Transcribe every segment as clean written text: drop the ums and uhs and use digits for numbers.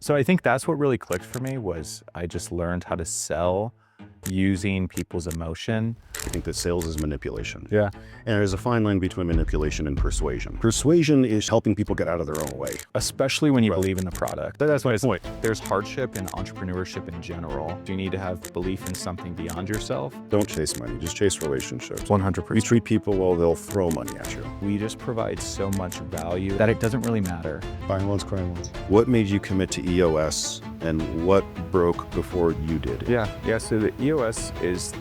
So I think that's what really clicked for me was I just learned how to sell using people's emotion. I think that sales is manipulation. Yeah. And there's a fine line between manipulation and persuasion. Persuasion is helping people get out of their own way. Especially when you believe in the product. That's my point. There's hardship in entrepreneurship in general. You need to have belief in something beyond yourself. Don't chase money, just chase relationships. 100%. You treat people well, they'll throw money at you. We just provide so much value that it doesn't really matter. Buying once, crying once. What made you commit to EOS and what broke before you did? Yeah. So the EOS is.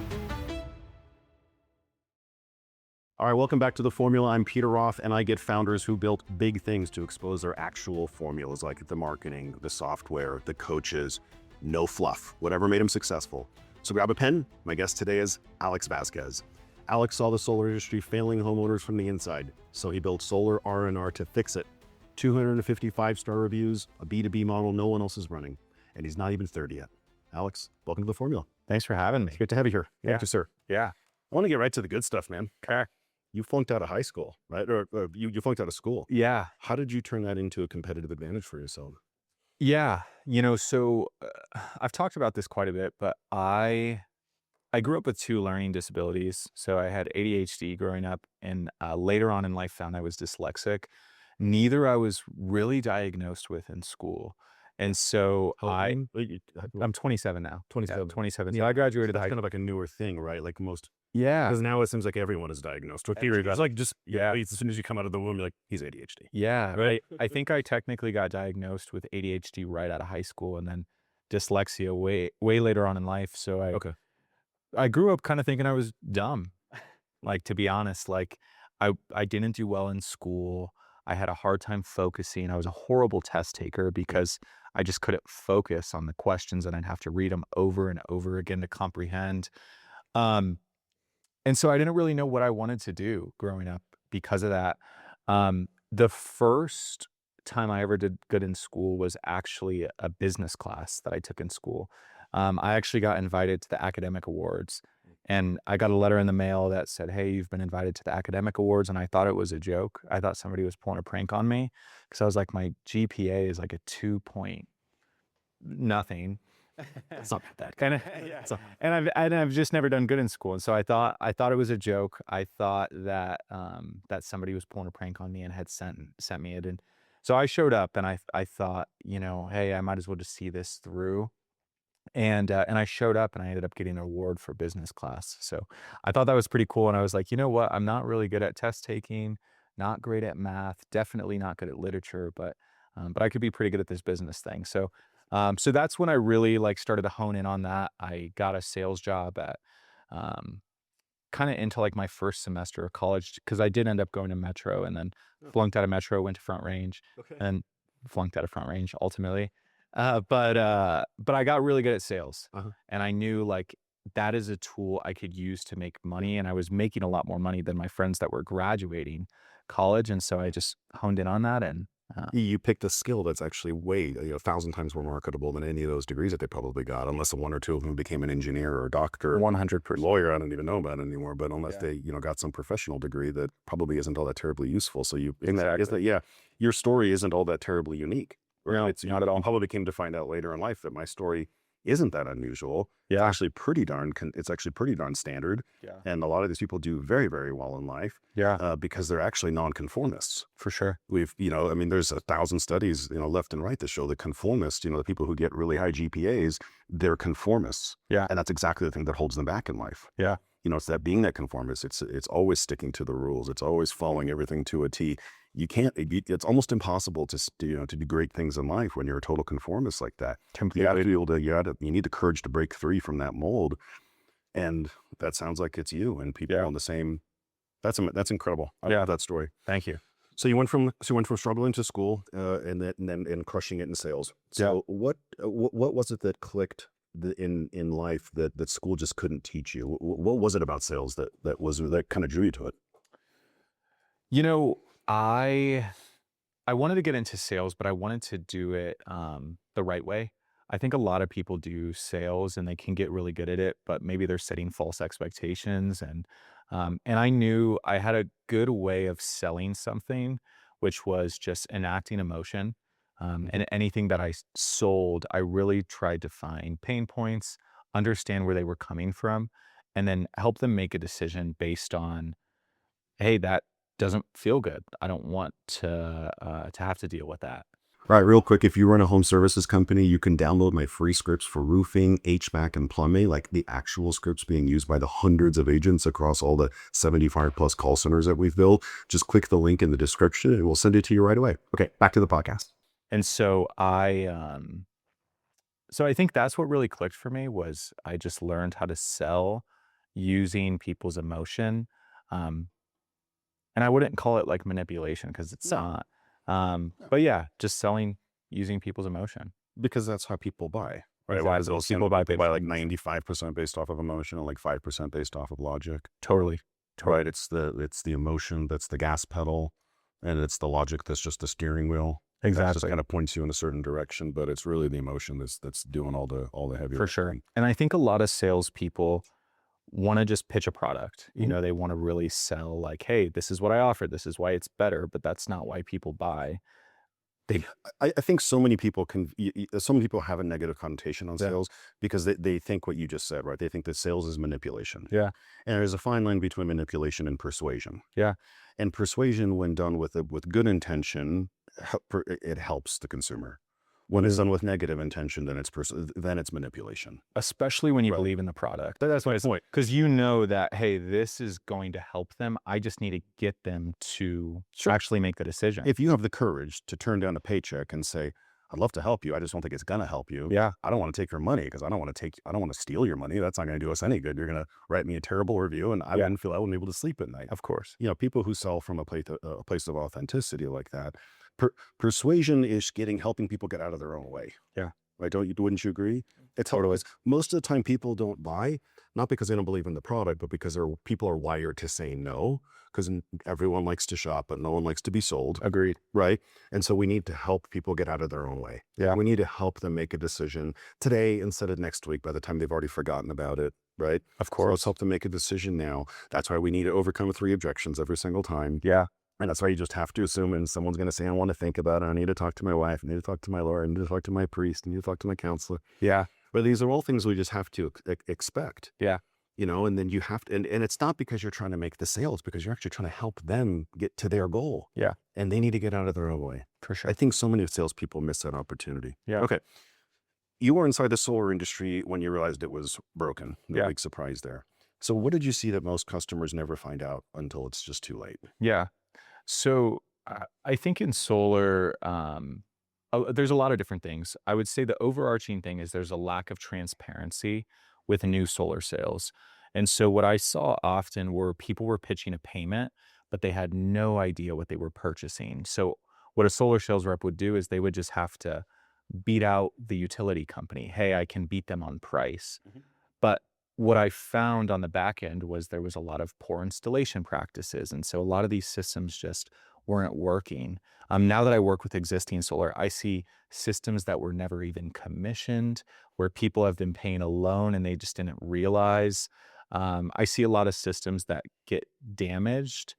All right, welcome back to The Formula. I'm Peter Roth, and I get founders who built big things to expose their actual formulas, like the marketing, the software, the coaches, no fluff, whatever made them successful. So grab a pen. My guest today is Alex Vazquez. Alex saw the solar industry failing homeowners from the inside, so he built Solar RNR to fix it. 255-star reviews, a B2B model no one else is running, and he's not even 30 yet. Alex, welcome to The Formula. Thanks for having me. Good to have you here. Yeah. Thank you, sir. Yeah. I want to get right to the good stuff, man. Okay. You flunked out of high school, right? Or you flunked out of school. Yeah. How did you turn that into a competitive advantage for yourself? Yeah. I've talked about this quite a bit, but I grew up with two learning disabilities. So I had ADHD growing up, and later on in life found I was dyslexic. Neither I was really diagnosed with in school. And so I'm 27 now. 27. Yeah, 27. Yeah, So I graduated That's high. kind of like a newer thing, right? Like most, Yeah. because now it seems like everyone is diagnosed with period. It's like just, Yeah. as soon as you come out of the womb, you're like, he's ADHD. Yeah. Right. I think I technically got diagnosed with ADHD right out of high school, and then dyslexia way later on in life. So Okay. I grew up kind of thinking I was dumb. Like, to be honest, like I didn't do well in school. I had a hard time focusing. I was a horrible test taker because I just couldn't focus on the questions, and I'd have to read them over and over again to comprehend. Um, and so I didn't really know what I wanted to do growing up because of that. The first time I ever did good in school was actually a business class that I took in school. I actually got invited to the academic awards, and I got a letter in the mail that said, "Hey, you've been invited to the academic awards." And I thought it was a joke. I thought somebody was pulling a prank on me because I was like, my GPA is like a 2 point nothing. It's not that. And yeah. And I've just never done good in school, and so I thought it was a joke. I thought that that somebody was pulling a prank on me and had sent me it, and so I showed up, and I thought, hey, I might as well just see this through, and I showed up, and I ended up getting an award for business class. So I thought that was pretty cool, and I was like, you know what, I'm not really good at test taking, not great at math, definitely not good at literature, but I could be pretty good at this business thing. So that's when I really like started to hone in on that. I got a sales job at um, kind of into like my first semester of college because I did end up going to Metro, and then flunked out of Metro, went to Front Range, Okay. and flunked out of Front Range ultimately. But I got really good at sales, Uh-huh. and I knew like that is a tool I could use to make money, and I was making a lot more money than my friends that were graduating college, and so I just honed in on that, and You picked a skill that's actually way, 1,000 times more marketable than any of those degrees that they probably got, unless one or two of them became an engineer or a doctor, 100%. lawyer. I don't even know about it anymore, but unless Yeah. they, got some professional degree that probably isn't all that terribly useful. So Exactly. yeah, your story isn't all that terribly unique. No, It's not at all. probably came to find out later in life that my story isn't that unusual. It's Yeah. actually pretty darn, it's actually pretty darn standard. Yeah. And a lot of these people do very, very well in life Yeah, because they're actually nonconformists. for sure. There's 1,000 studies, left and right that show that conformists, the people who get really high GPAs, they're conformists. Yeah. And that's exactly the thing that holds them back in life. Yeah. It's that being that conformist, it's always sticking to the rules. It's always following everything to a T. You can't, it's almost impossible to do great things in life when you're a total conformist like that. You have to be able to, you need the courage to break free from that mold. And that sounds like it's you and people on the same, that's incredible. I love that story. Thank you. So you went from struggling to school, and crushing it in sales. So what was it that clicked in life that school just couldn't teach you? What was it about sales that kind of drew you to it? I wanted to get into sales, but I wanted to do it the right way. I think a lot of people do sales and they can get really good at it, but maybe they're setting false expectations. And I knew I had a good way of selling something, which was just enacting emotion. Mhm. And anything that sold, I really tried to find pain points, understand where they were coming from, and then help them make a decision based on, hey, that doesn't feel good. I don't want to have to deal with that. Right, real quick, if you run a home services company, you can download my free scripts for roofing, HVAC, and plumbing, like the actual scripts being used by the hundreds of agents across all the 75 plus call centers that we've built. Just click the link in the description and we'll send it to you right away. Okay, back to the podcast. And so I think that's what really clicked for me was I just learned how to sell using people's emotion. Um, and I wouldn't call it like manipulation because it's No, not. no, But yeah, just selling using people's emotion. because that's how people buy, right? Why is Exactly. it People buy people buy based like on emotion. 95% based off of emotion and like 5% based off of logic, Totally. right? Totally. It's the emotion that's the gas pedal, and it's the logic that's just the steering wheel. That just Exactly. kind of points you in a certain direction, but it's really the emotion that's doing all the heavy For sure. lifting. And I think a lot of salespeople want to just pitch a product. Mhm. They want to really sell like, hey, this is what I offer. This is why it's better, but that's not why people buy. They I think so many people so many people have a negative connotation on Yeah. sales because they think what you just said, right? They think that sales is manipulation. Yeah. And there's a fine line between manipulation and persuasion. Yeah. And persuasion, when done with good intention, it helps the consumer. When it's done with negative intention, then it's manipulation. Especially when you Right. believe in the product. That's Good why it's point. because that, hey, this is going to help them. I just need to get them to Sure. actually make the decision. If you have the courage to turn down a paycheck and say, "I'd love to help you. I just don't think it's gonna help you. Yeah, I don't want to take your money because I don't want to steal your money. That's not going to do us any good. You're going to write me a terrible review, and yeah, I wouldn't be able to sleep at night." of course. People who sell from a place of authenticity like that, persuasion is helping people get out of their own way. Yeah, Right? Wouldn't you agree? It's helpful totally. because most of the time people don't buy, not because they don't believe in the product, but because people are wired to say no. Because everyone likes to shop, but no one likes to be sold, Agreed. right? And so we need to help people get out of their own way. Yeah, We need to help them make a decision today instead of next week by the time they've already forgotten about it, right? of So let's course. help them make a decision now. That's why we need to overcome 3 objections every single time. Yeah, And that's why you just have to assume, and someone's going to say, "I want to think about it. I need to talk to my wife. I need to talk to my lawyer. I need to talk to my priest. I need to talk to my counselor." yeah, But these are all things we just have to expect, yeah, and then you have to, and it's not because you're trying to make the sales, because you're actually trying to help them get to their goal, yeah, and they need to get out of their own way. for I sure. think so many salespeople miss that opportunity. Yeah, Okay. You were inside the solar industry when you realized it was broken. No yeah, big surprise there. So what did you see that most customers never find out until it's just too late? yeah. So I think in solar, there's a lot of different things. I would say the overarching thing is there's a lack of transparency with new solar sales. And so what I saw often were people were pitching a payment, but they had no idea what they were purchasing. So what a solar sales rep would do is they would just have to beat out the utility company. Hey, I can beat them on price. Mhm. But what I found on the back end was there was a lot of poor installation practices. And so a lot of these systems just weren't working. Now that I work with existing solar, I see systems that were never even commissioned, where people have been paying a loan and they just didn't realize. I see a lot of systems that get damaged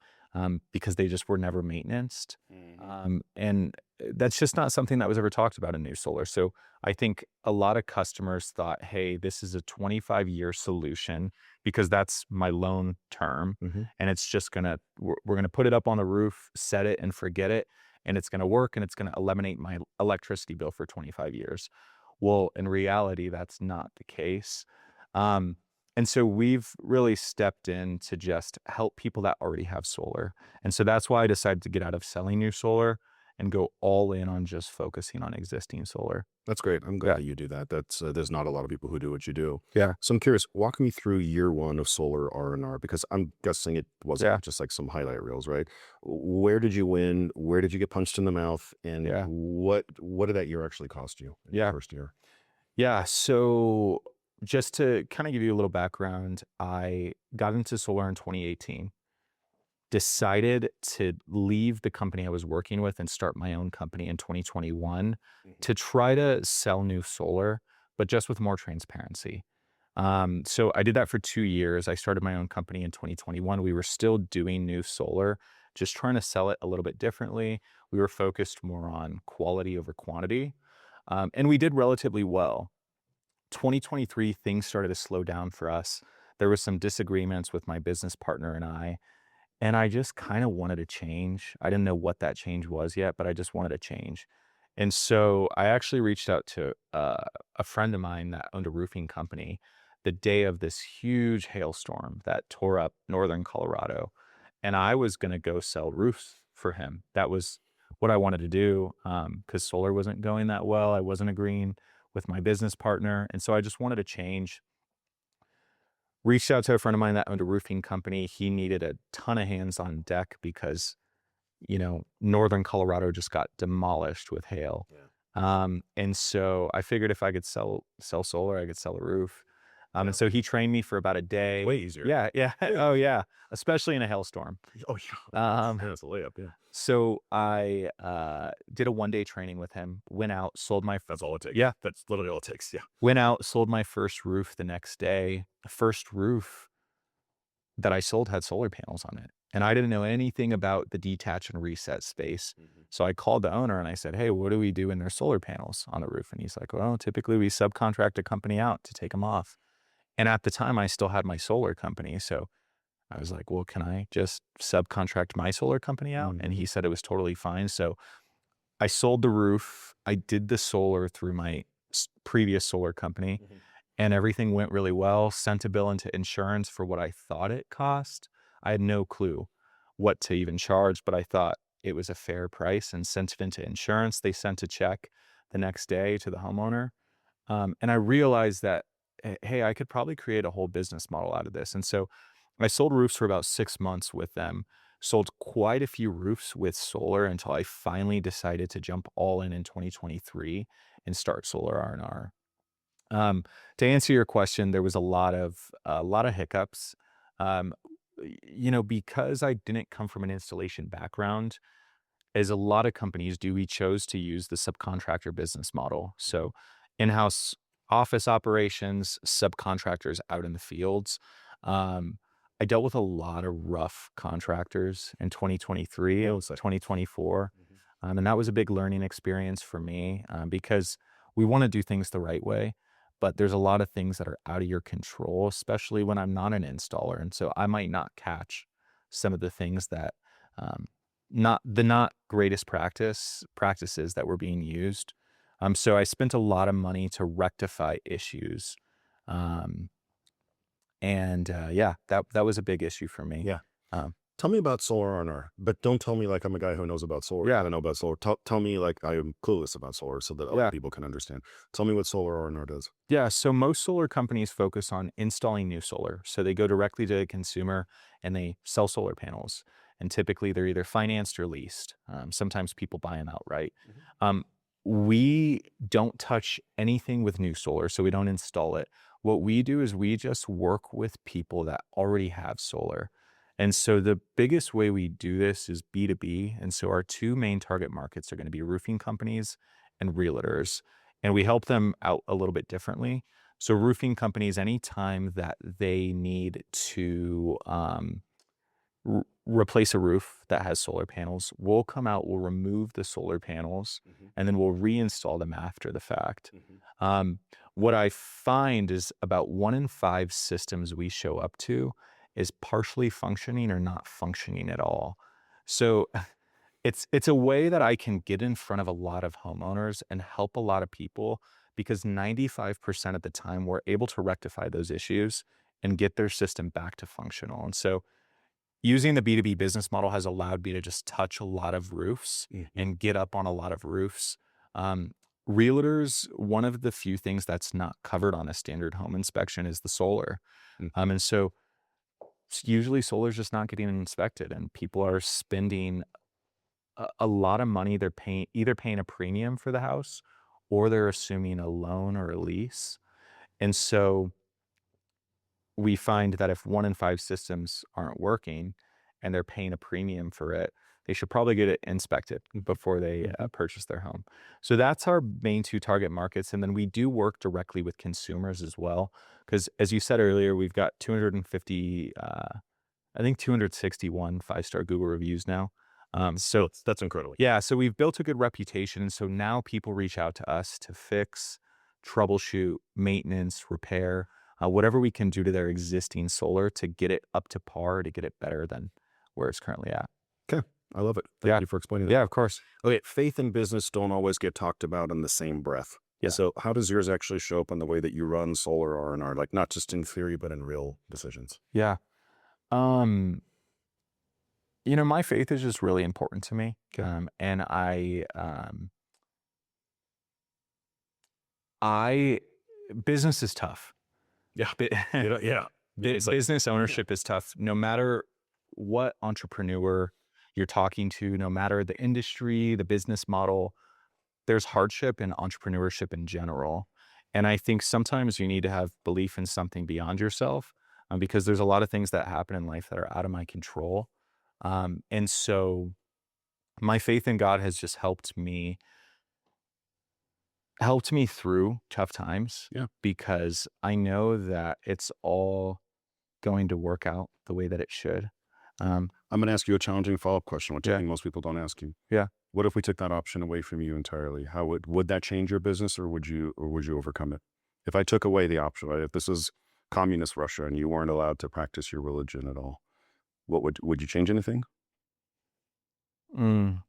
because they just were never maintained. Mhm. And that's just not something that was ever talked about in new solar. So I think a lot of customers thought, hey, this is a 25-year solution because that's my loan term. Mhm. And it's just we're going to put it up on the roof, set it and forget it. And it's going to work and it's going to eliminate my electricity bill for 25 years. Well, in reality, that's not the case. Um, and so we've really stepped in to just help people that already have solar. And so that's why I decided to get out of selling new solar and go all in on just focusing on existing solar. That's great. I'm glad Yeah. that you do that. There's not a lot of people who do what you do. Yeah. So I'm curious, walk me through year one of Solar R&R, because I'm guessing it wasn't Yeah. just like some highlight reels, right? Where did you win? Where did you get punched in the mouth? And Yeah. what did that year actually cost you in your Yeah. first year? Yeah. So just to kind of give you a little background, I got into solar in 2018, decided to leave the company I was working with and start my own company in 2021 Mhm. to try to sell new solar, but just with more transparency. So I did that for 2 years. I started my own company in 2021. We were still doing new solar, just trying to sell it a little bit differently. We were focused more on quality over quantity, and we did relatively well. 2023, things started to slow down for us. There was some disagreements with my business partner and I just kind of wanted to change. I didn't know what that change was yet, but I just wanted to change. And so I actually reached out to a friend of mine that owned a roofing company the day of this huge hailstorm that tore up northern Colorado. And I was going to go sell roofs for him. That was what I wanted to do because solar wasn't going that well. I wasn't agreeing with my business partner. And so I just wanted to change. Reached out to a friend of mine that owned a roofing company. He needed a ton of hands on deck because, northern Colorado just got demolished with hail. Yeah. And so I figured if I could sell solar, I could sell a roof. Yeah. And so he trained me for about a day. Way easier. Yeah, yeah. Yeah. Oh, yeah. Especially in a hailstorm. Oh, yeah. Um, That's a layup. Yeah. so I did a 1 day training with him. Went out, sold my That's all it takes. yeah. That's literally all it takes. Yeah. Went out, sold my first roof the next day. The first roof that I sold had solar panels on it. And I didn't know anything about the detach and reset space. Mhm. So I called the owner and I said, "Hey, what do we do when there's solar panels on the roof?" And he's like, "Well, typically we subcontract a company out to take them off." And at the time, I still had my solar company. So I was like, "Well, can I just subcontract my solar company out?" And he Mhm. said it was totally fine. So I sold the roof. I did the solar through my previous solar company Mhm. and everything went really well. Sent a bill into insurance for what I thought it cost. I had no clue what to even charge, but I thought it was a fair price and sent it into insurance. They sent a check the next day to the homeowner. And I realized that, hey, I could probably create a whole business model out of this. And so I sold roofs for about 6 months with them, sold quite a few roofs with solar until I finally decided to jump all in 2023 and start Solar R&R. To answer your question, there was a lot of hiccups. Um, because I didn't come from an installation background, as a lot of companies do, we chose to use the subcontractor business model. Mhm. So, in-house office operations, subcontractors out in the fields. Um, I dealt with a lot of rough contractors in 2023 Yeah. and Let's say. 2024. Mhm. And that was a big learning experience for me because we want to do things the right way, but there's a lot of things that are out of your control, especially when I'm not an installer. And so I might not catch some of the things that um, not greatest practices that were being used. So I spent a lot of money to rectify issues. Um, and yeah, that was a big issue for me. Yeah. Um, Tell me about solar R&R, but don't tell me like I'm a guy who knows about solar. yeah, I know about solar. Tell me like I am clueless about solar so that other yeah. people can understand. Tell me what solar R&R does. Yeah, so most solar companies focus on installing new solar. So they go directly to the consumer and they sell solar panels. And typically they're either financed or leased. Sometimes people buy them outright. Mhm. Um, we don't touch anything with new solar, so we don't install it. What we do is we just work with people that already have solar. And so the biggest way we do this is B2B. And so our two main target markets are going to be roofing companies and realtors, and we help them out a little bit differently. So roofing companies, anytime that they need to replace a roof that has solar panels, we'll come out, we'll remove the solar panels, Mhm. and then we'll reinstall them after the fact. Mhm. Um, what I find is about 1 in 5 systems we show up to is partially functioning or not functioning at all. So it's a way that I can get in front of a lot of homeowners and help a lot of people because 95% of the time we're able to rectify those issues and get their system back to functional. And so using the B2B business model has allowed me to just touch a lot of roofs Mhm. and get up on a lot of roofs. Um, Realtors, one of the few things that's not covered on a standard home inspection is the solar. Mhm. And so usually solar is just not getting inspected and people are spending a lot of money. They're either paying a premium for the house or they're assuming a loan or a lease. And so we find that if 1 in 5 systems aren't working and they're paying a premium for it, they should probably get it inspected before they Mhm. purchase their home. So that's our main two target markets. And then we do work directly with consumers as well. Because as you said earlier, we've got 250 I think 261 five-star Google reviews now. So That's incredible. yeah, so we've built a good reputation, and so now people reach out to us to fix, troubleshoot, maintenance, repair, whatever we can do to their existing solar to get it up to par, to get it better than where it's currently at. Okay. I love it. Thank Yeah. you for explaining that. Yeah, of course. Okay. Faith and business don't always get talked about in the same breath. Yeah. So how does yours actually show up in the way that you run Solar R&R? Like not just in theory, but in real decisions? Yeah. Um, my faith is just really important to me. Okay. And I business is tough. Yeah. Bi- Yeah. It's like, Business ownership is tough. No matter what entrepreneur you're talking to, no matter the industry, the business model, there's hardship in entrepreneurship in general. And I think sometimes you need to have belief in something beyond yourself, because there's a lot of things that happen in life that are out of my control. And so my faith in God has just helped me through tough times, Yeah. because I know that it's all going to work out the way that it should. I'm going to ask you a challenging follow-up question, which I Yeah. think most people don't ask you. Yeah. What if we took that option away from you entirely? How would that change your business, or would you overcome it? If I took away the option, right? If this is communist Russia and you weren't allowed to practice your religion at all, what would you change anything? Mm.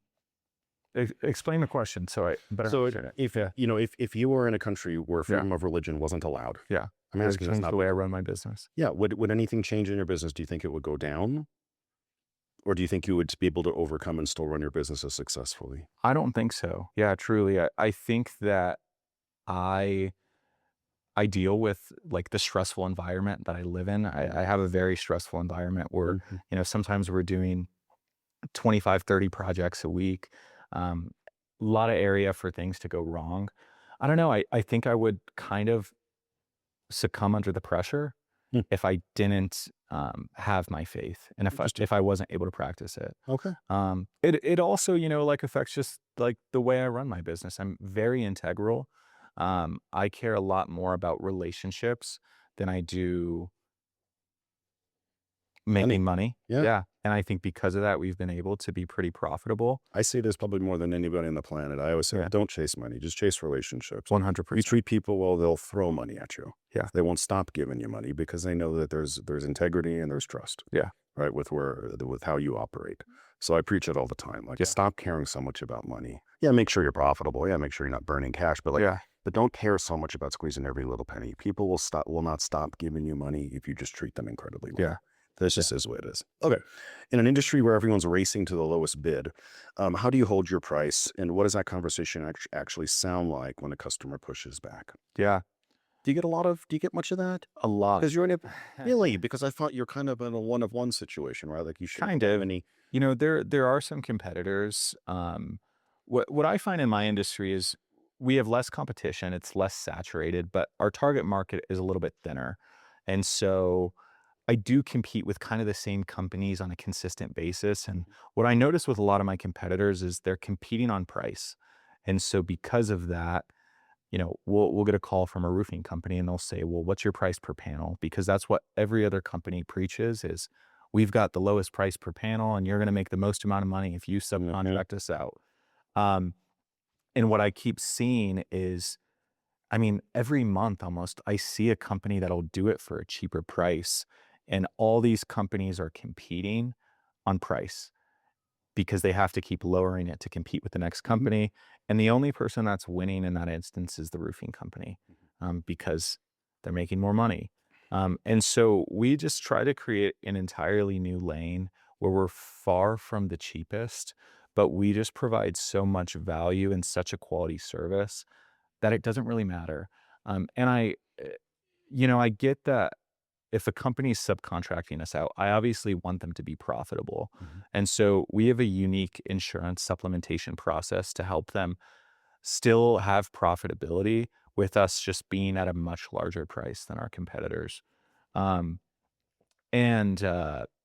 Explain the question so I better So understand it. if Yeah. if you were in a country where Yeah. freedom of religion wasn't allowed, Yeah. I'm It would asking this change not. the way I run my business. Yeah, would anything change in your business? Do you think it would go down, or do you think you would be able to overcome and still run your businesses successfully? I don't think so. Yeah, truly. I think that I I deal with like the stressful environment that I live in. I have a very stressful environment where, Mhm. sometimes we're doing 25, 30 projects a week. Um, a lot of area for things to go wrong. I don't know. I think I would kind of succumb under the pressure Hmm. if I didn't have my faith, and if I Interesting. if I wasn't able to practice it. Okay. It also, like affects just like the way I run my business. I'm very integral. I care a lot more about relationships than I do Money. making money. Yeah. Yeah. And I think because of that, we've been able to be pretty profitable. I say this probably more than anybody on the planet. I always say, Yeah. don't chase money, just chase relationships. You 100%. treat people well, they'll throw money at you. Yeah. They won't stop giving you money because they know that there's integrity and there's trust. Yeah. Right. With how you operate. So I preach it all the time. Like, Yeah. stop caring so much about money. Yeah. Make sure you're profitable. Yeah. Make sure you're not burning cash. But Yeah. but don't care so much about squeezing every little penny. People will not stop giving you money if you just treat them incredibly well. Yeah. This just is what it is. Okay. In an industry where everyone's racing to the lowest bid, how do you hold your price, and what does that conversation actually sound like when a customer pushes back? Yeah. Do you get much of that? A lot. Because you're in a really, because I thought you're kind of in a one of one situation, right? Like you shouldn't Kind have of. any. There are some competitors. What I find in my industry is we have less competition. It's less saturated, but our target market is a little bit thinner. And so I do compete with kind of the same companies on a consistent basis. And what I notice with a lot of my competitors is they're competing on price. And so because of that, we'll get a call from a roofing company and they'll say, well, what's your price per panel? Because that's what every other company preaches is we've got the lowest price per panel and you're going to make the most amount of money if you subcontract us out. Um, and what I keep seeing is, every month almost, I see a company that'll do it for a cheaper price. And all these companies are competing on price because they have to keep lowering it to compete with the next company. And the only person that's winning in that instance is the roofing company, because they're making more money. And so we just try to create an entirely new lane where we're far from the cheapest, but we just provide so much value and such a quality service that it doesn't really matter. And I get that if a company's subcontracting us out, I obviously want them to be profitable. Mhm. And so we have a unique insurance supplementation process to help them still have profitability with us just being at a much larger price than our competitors. Um, and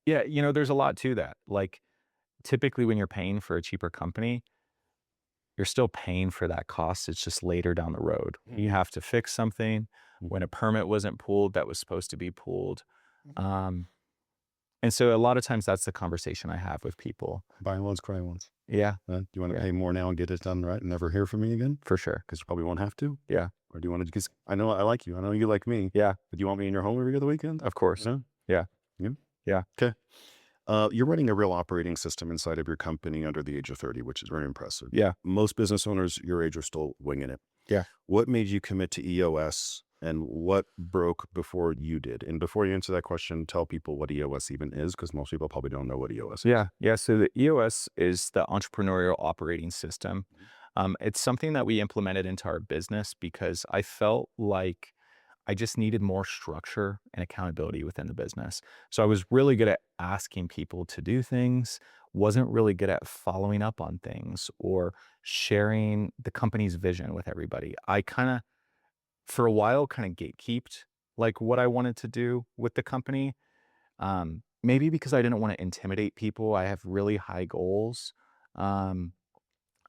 yeah, there's a lot to that. Like typically when you're paying for a cheaper company, you're still paying for that cost. It's just later down the road. You have to fix something when a permit wasn't pulled that was supposed to be pulled. Um, And so a lot of times that's the conversation I have with people. Buy once, cry once. Yeah, Do you want to yeah, pay more now and get it done right and never hear from me again? for sure. Because you probably won't have to. Yeah, Or do you want to, because I know I like you. I know you like me. yeah, But do you want me in your home every other weekend? of You course. know? Yeah, Yeah. yeah, Okay. You're running a real operating system inside of your company under the age of 30, which is very impressive. yeah, Most business owners your age are still winging it. yeah. What made you commit to EOS and what broke before you did? And before you answer that question, tell people what EOS even is, because most people probably don't know what EOS is. Yeah, yeah. So the EOS is the entrepreneurial operating system. Mhm. It's something that we implemented into our business because I felt like I just needed more structure and accountability within the business. So I was really good at asking people to do things, wasn't really good at following up on things or sharing the company's vision with everybody. I kind of, for a while, kind of gatekeeped like what I wanted to do with the company. Maybe because I didn't want to intimidate people. I have really high goals. Um,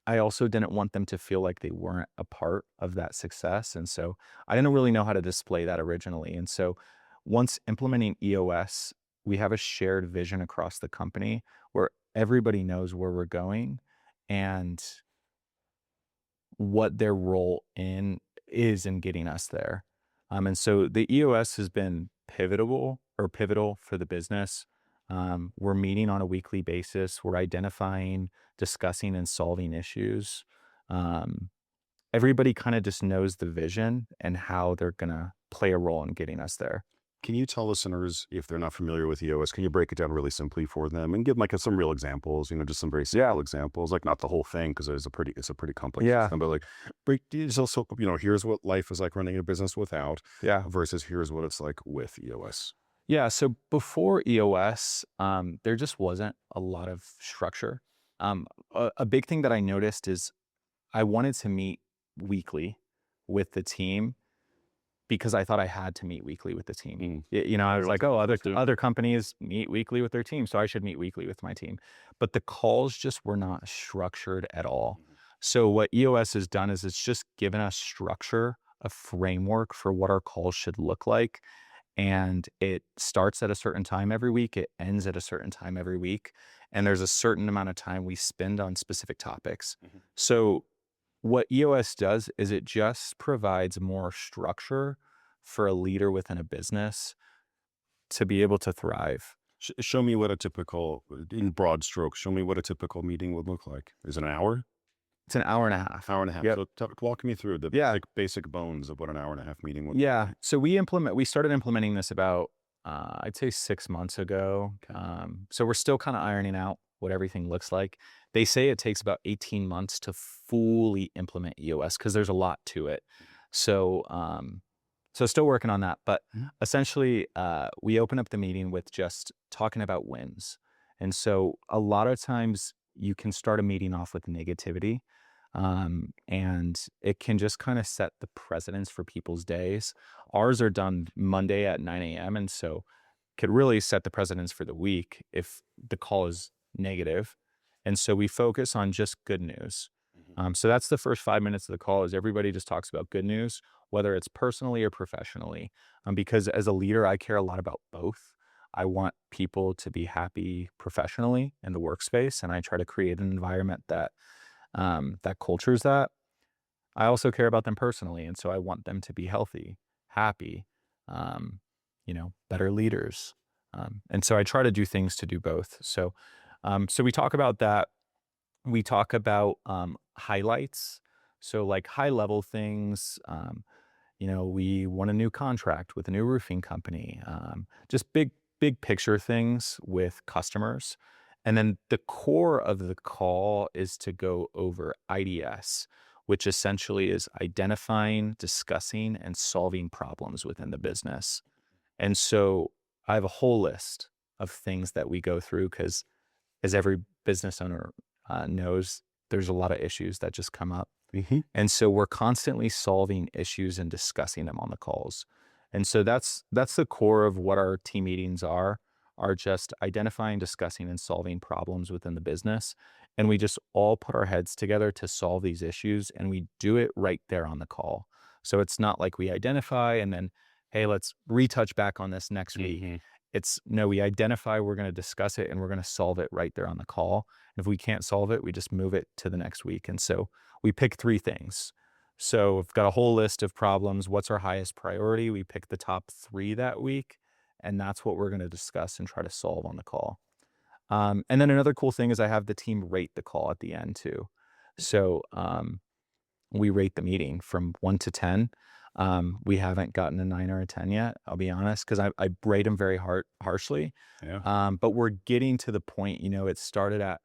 I also didn't want them to feel like they weren't a part of that success. And so I didn't really know how to display that originally. And so once implementing EOS, we have a shared vision across the company where everybody knows where we're going and what their role in getting us there. And so the EOS has been pivotal for the business. We're meeting on a weekly basis. We're identifying, discussing, and solving issues. Um, Everybody kind of just knows the vision and how they're gonna play a role in getting us there. Can you tell listeners, if they're not familiar with EOS, can you break it down really simply for them and give like some real examples, just some very Yeah, simple examples, like not the whole thing, because it's a pretty complex yeah, system, but like break these also, here's what life is like running a business without yeah. versus here's what it's like with EOS. Yeah, so before EOS, there just wasn't a lot of structure. A big thing that I noticed is I wanted to meet weekly with the team because I thought I had to meet weekly with the team. Mm. I was Everyone's like, oh, other supposed to. other companies meet weekly with their team, so I should meet weekly with my team. But the calls just were not structured at all. Mhm. So what EOS has done is it's just given us structure, a framework for what our calls should look like, and it starts at a certain time every week, it ends at a certain time every week, and there's a certain amount of time we spend on specific topics. Mhm. So what EOS does is it just provides more structure for a leader within a business to be able to thrive. Show me what a typical, in broad strokes, show me what a typical meeting would look like. Is it an hour? It's an hour and a half. Hour and a half. Yep. So walk me through the Yeah. basic bones of what an hour and a half meeting would look Yeah. like. So we started implementing this about I'd say 6 months ago. Okay. So we're still kind of ironing out what everything looks like. They say it takes about 18 months to fully implement EOS because there's a lot to it. So so still working on that. But Mhm. essentially we open up the meeting with just talking about wins. And so a lot of times you can start a meeting off with negativity. And it can just kind of set the precedence for people's days. Ours are done Monday at 9 a.m. And so could really set the precedence for the week if the call is negative. And so we focus on just good news. Mhm. So that's the first 5 minutes of the call is everybody just talks about good news, whether it's personally or professionally. Because as a leader, I care a lot about both. I want people to be happy professionally in the workspace, and I try to create an environment that cultures that. I also care about them personally, and so I want them to be healthy, happy, um, better leaders. And so I try to do things to do both. So we talk about that. We talk about highlights. So like high level things. We won a new contract with a new roofing company. Just big picture things with customers. And then the core of the call is to go over IDS, which essentially is identifying, discussing, and solving problems within the business. And so I have a whole list of things that we go through because, as every business owner knows, there's a lot of issues that just come up. Mhm. And so we're constantly solving issues and discussing them on the calls. And so that's the core of what our team meetings are just identifying, discussing, and solving problems within the business. And we just all put our heads together to solve these issues and we do it right there on the call. So it's not like we identify and then, hey, let's retouch back on this next week. Mhm. It's no, we identify, we're going to discuss it, and we're going to solve it right there on the call. And if we can't solve it, we just move it to the next week. And so we pick three things. So we've got a whole list of problems. What's our highest priority? We pick the top three that week, and that's what we're going to discuss and try to solve on the call. And then another cool thing is I have the team rate the call at the end too. So we rate the meeting from 1 to 10. We haven't gotten a 9 or a 10 yet, I'll be honest, because I rate them very harshly. Yeah. But we're getting to the point, it started at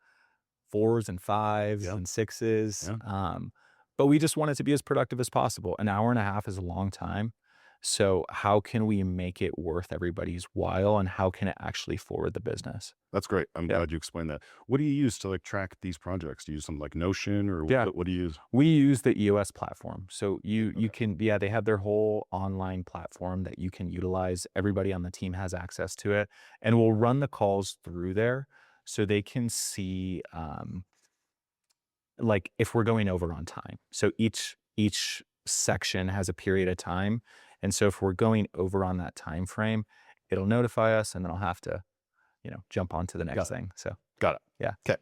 4s and 5s Yeah. and 6s. Yeah. But we just want it to be as productive as possible. An hour and a half is a long time. So how can we make it worth everybody's while, and how can it actually forward the business? That's great. I'm Yeah. glad you explained that. What do you use to like track these projects? Do you use something like Notion or Yeah. what do you use? We use the EOS platform. So you Okay. can, yeah, they have their whole online platform that you can utilize. Everybody on the team has access to it, and we'll run the calls through there so they can see like if we're going over on time. So each section has a period of time. And so if we're going over on that time frame, it'll notify us, and then I'll have to, jump on to the next Got it. thing. So Got it. yeah. Okay.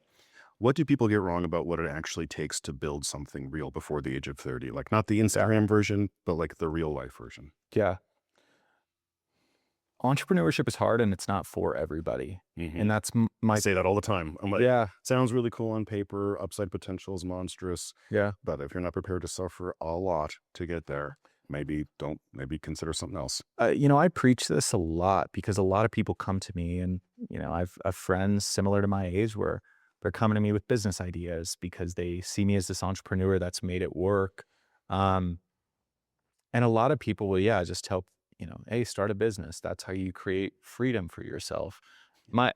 What do people get wrong about what it actually takes to build something real before the age of 30? Like not the Instagram version, but like the real life version. Yeah. Entrepreneurship is hard, and it's not for everybody. Mhm. And that's I my, say that all the time. I'm like, yeah, sounds really cool on paper. Upside potential is monstrous. yeah. But if you're not prepared to suffer a lot to get there, maybe consider something else. I preach this a lot because a lot of people come to me, and, I've friends similar to my age where they're coming to me with business ideas because they see me as this entrepreneur that's made it work. Um, and a lot of people will, yeah, just tell, hey, start a business. That's how you create freedom for yourself. My,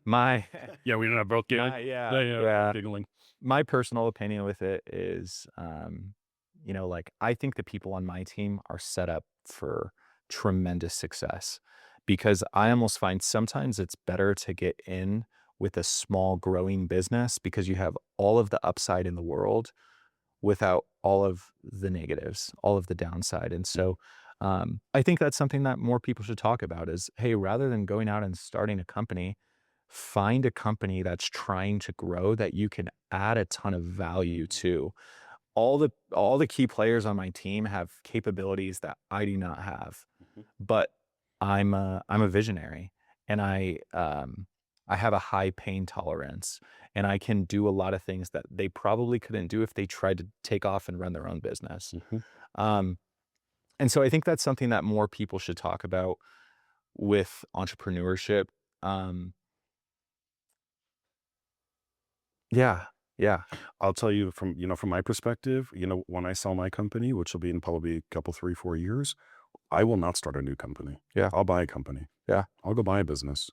my, Yeah, we don't have both yeah. giggling. My personal opinion with it is, like I think the people on my team are set up for tremendous success, because I almost find sometimes it's better to get in with a small growing business because you have all of the upside in the world without all of the negatives, all of the downside. And so I think that's something that more people should talk about is, hey, rather than going out and starting a company, find a company that's trying to grow that you can add a ton of value to. All the key players on my team have capabilities that I do not have, Mhm. but I'm a visionary, and I have a high pain tolerance, and I can do a lot of things that they probably couldn't do if they tried to take off and run their own business. Mhm. Um, and so I think that's something that more people should talk about with entrepreneurship. Um, yeah, yeah, I'll tell you from my perspective, when I sell my company, which will be in probably a couple, 3, 4 years, I will not start a new company. yeah, I'll buy a company. yeah, I'll go buy a business.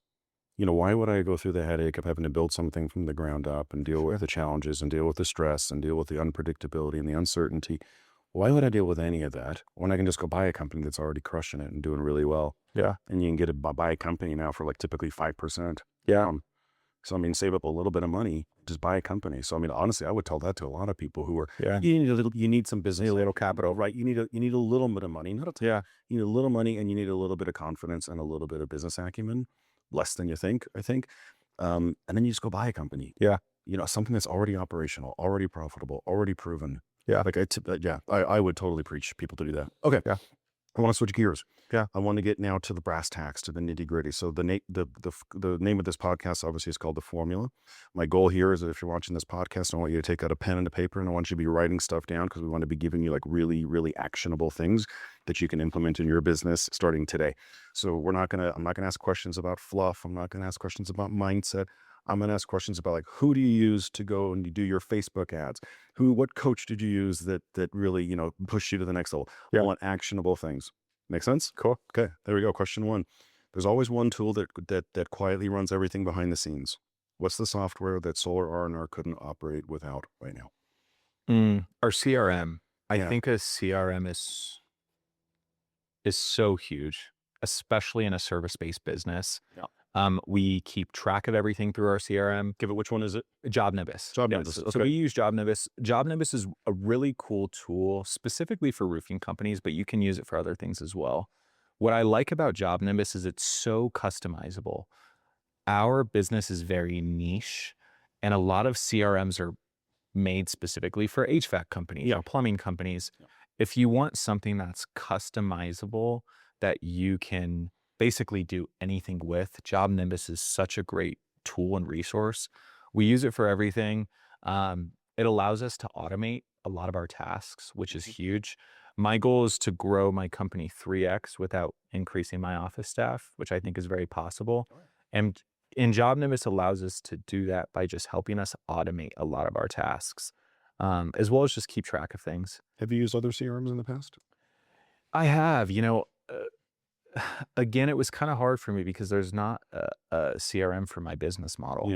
Why would I go through the headache of having to build something from the ground up and deal with sure, the challenges and deal with the stress and deal with the unpredictability and the uncertainty? Why would I deal with any of that when I can just go buy a company that's already crushing it and doing really well? yeah, And you can buy a company now for like typically 5%. yeah, So, save up a little bit of money, just buy a company. So, honestly, I would tell that to a lot of people who are, yeah, you need some business, a little capital, right? You need a little bit of money, not a ton. yeah, You need a little money and you need a little bit of confidence and a little bit of business acumen, less than you think, I think. And then you just go buy a company, yeah, something that's already operational, already profitable, already proven. yeah, Like I would totally preach people to do that. Okay. yeah, I want to switch gears. yeah, I want to get now to the brass tacks, to the nitty gritty. So the name of this podcast obviously is called The Formula. My goal here is that if you're watching this podcast, I want you to take out a pen and a paper, and I want you to be writing stuff down because we want to be giving you like really, really actionable things that you can implement in your business starting today. So I'm not gonna ask questions about fluff. I'm not gonna ask questions about mindset. I'm gonna ask questions about like who do you use to go and you do your Facebook ads? What coach did you use that really pushed you to the next level? I yeah, want actionable things. Make sense? cool. Okay, there we go. Question 1. There's always one tool that quietly runs everything behind the scenes. What's the software that Solar RNR couldn't operate without right now? Our CRM. I Yeah. think a CRM is so huge, especially in a service-based business. Yeah. We keep track of everything through our CRM. Give it, which one is it? JobNibus. JobNibus, So okay. we use JobNibus. JobNibus is a really cool tool specifically for roofing companies, but you can use it for other things as well. what I like about Job Nimbus is it's so customizable. Our business is very niche, and a lot of CRMs are made specifically for HVAC companies Yeah. or plumbing companies. Yeah. If you want something that's customizable that you can basically do anything with, Job Nimbus is such a great tool and resource. We use it for everything. It allows us to automate a lot of our tasks, which is Mhm. huge. My goal is to grow my company 3x without increasing my office staff, which I think is very possible. All right. And Job Nimbus allows us to do that by just helping us automate a lot of our tasks, as well as just keep track of things. Have you used other CRMs in the past? I have, again, it was kind of hard for me because there's not a CRM for my business model,